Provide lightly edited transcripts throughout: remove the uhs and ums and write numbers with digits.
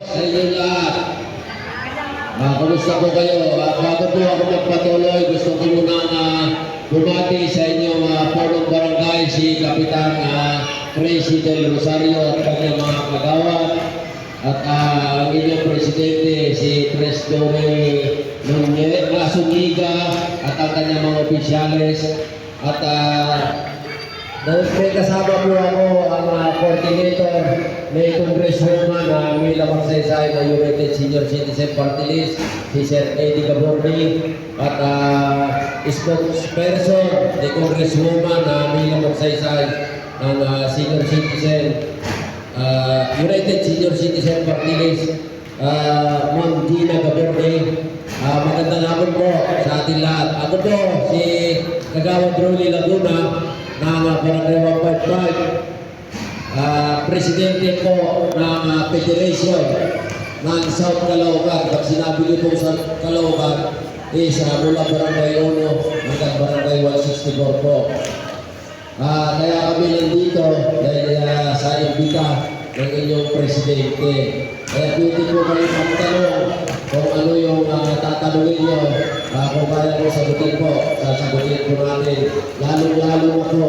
Sa inyo lahat. Kumusta po kayo? Bago po ako magpatuloy, gusto ko muna bumati sa inyo punong barangay si Kapitan Tracy Del Rosario at kanyang mga kagawad at ang inyong presidente si Tres Dore Suniga at ang kanyang mga opisyales at may kasama po ako ang coordinator may Congresswoman Mila Magsaysay na United Senior Citizen Party List, si Sir Eddie Gaborni at spokesperson ni Congresswoman Mila Magsaysay ng Senior Citizen United Senior Citizen Party List, Ma'am Gina Gaborni. Magandang hapon po sa ating lahat. Ako po si Kagawad Rolly Laguna ng Barangay 155. Presidente po ng Federation ng South Caloocan. Pag sinabi niyo po sa Caloocan is mula Barangay 1 hanggang Barangay 164 po. Kaya kami nandito dahil sa imbita ng inyong presidente. Kaya pwede po kayo magtanong kung ano yung tatanungin nyo. Kung kaya po sagutin po, sasagutin po natin. Lalo-lalo na po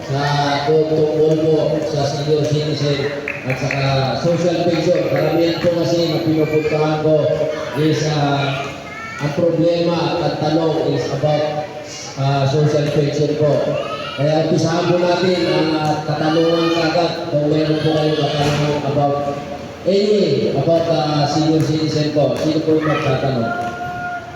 sa tungkol po sa senior citizen at saka social pension. Karamihan po kasi na pinupuntahan ko is ang problema at tanong is about social pension po. Kaya umpisahan po natin ang katanungan kagad kung meron po kayong katanungan about senior citizen po. Sino po yung magtatanong?